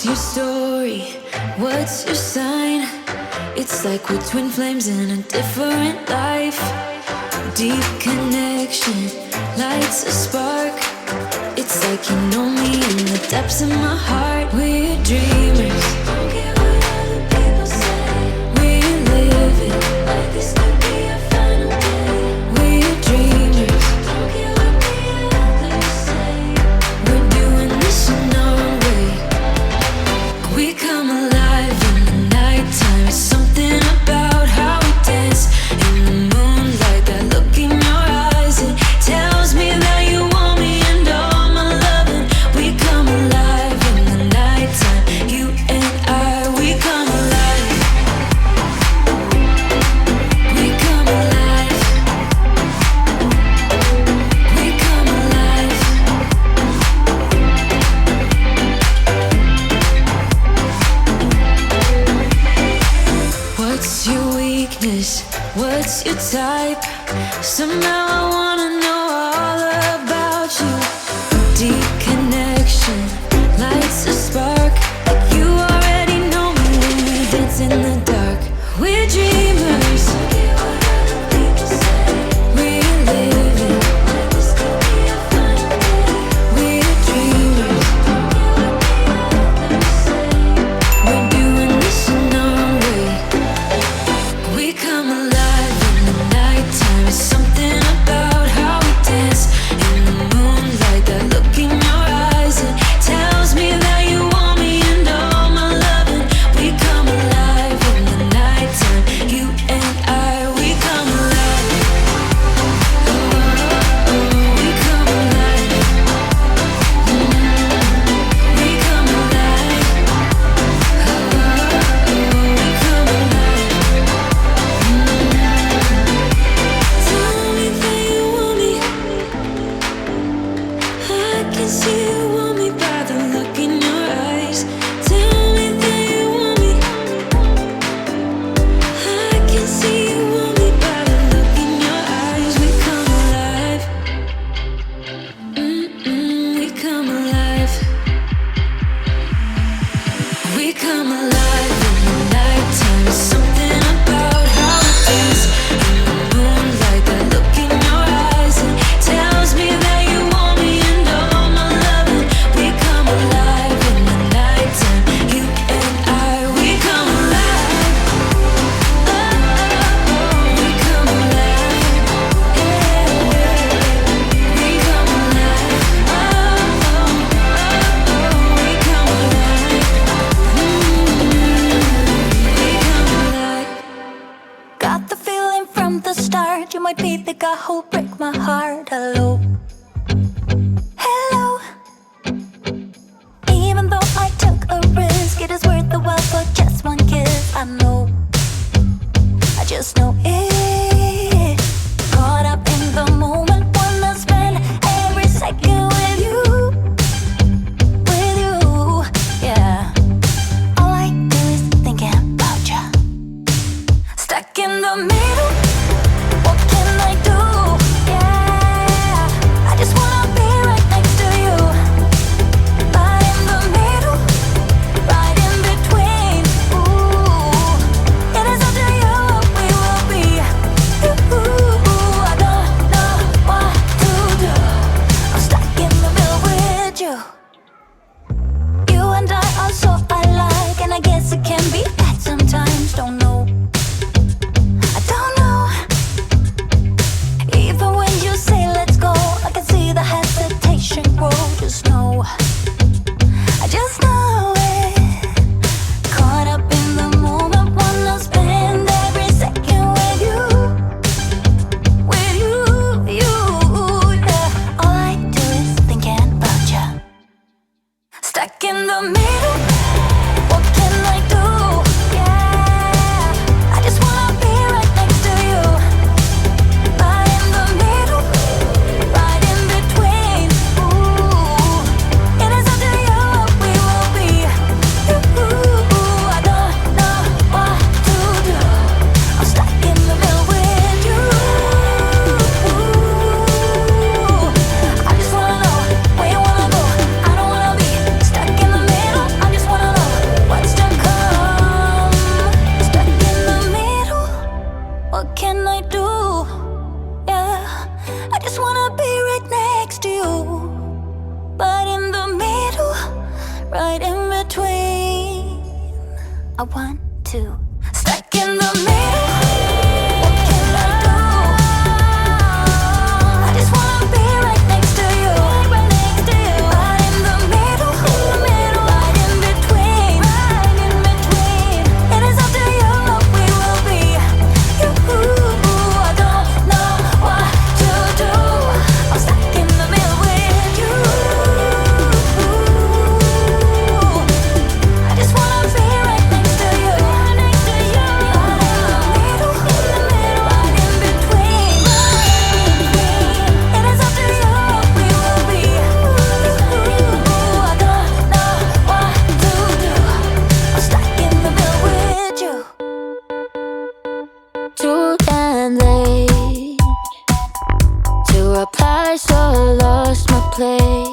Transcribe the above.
What's your story? What's your sign? It's like we're twin flames in a different life. Deep connection lights a spark. It's like you know me in the depths of my heart. We're dreamers, don't care what other people say. We're living like this could be our final day. We're dreamers, don't care what the others say. We're doing this in our way. We come alive in the nighttime. It's something about how we dance in the moonlight. That look in your eyes, it tells me that you want me and all my loving. We come alive in the nighttime. You and I, we come alive. We come alive. We come alive. What's your weakness? What's your type? Somehow I wanna know all about you. Deep connection lights a spark. Like you already know me when we dance in the dark. We're dreamers. We're living like this could be our final day. We're dreamers. We're doing this in our way. We come alive in the nighttime. It's something about how we dance in the moonlight. That look in your eyes, it tells me that you want me and all my loving. We come alive in the nighttime. You and I, we come alive. We come alive. We come alive. We come alive. Tell me that you want me. I can see you want me by the look in your eyes. Tell me that you want me. I can see you want me by the look in your eyes. We come alive. We come alive. We come alive in the nighttime. It's something about how we dance in the moonlight. That look in your eyes, it tells me that you want me and all my loving. We come alive in the nighttime. You and I, we come alive. We come alive. We come alive. We come alive. Got the feeling from the start you might be the guy who'll break my heart. Hello, hello. Even though I took a risk, it is worth the while for just one kiss. I know, I just know it. Caught up in the moment, wanna spend every second with you, yeah. All I do is thinking about you. Stuck in the middle, what can I do? Yeah, I just wanna be right next to you. Right in the middle, right in between. Ooh, it is up to you what we will be. Ooh, I don't know what to do. I'm stuck in the middle with you. You and I are so alike, and I guess it can be bad sometimes. Don't know. I don't know I want to. Stuck in the middle. What can I do? I just wanna be right next to you. Right next to you. Right in the middle. Right in between. Right in between. It is up to you what we will be. You, I don't know what to do. I'm stuck in the middle with you. I just wanna be right next to you. Right next to you. Right in the middle. Right in between. It is up to you what we will be. I don't know what to do. I'm stuck in the middle with you. Too damn late to reply, so I lost my place.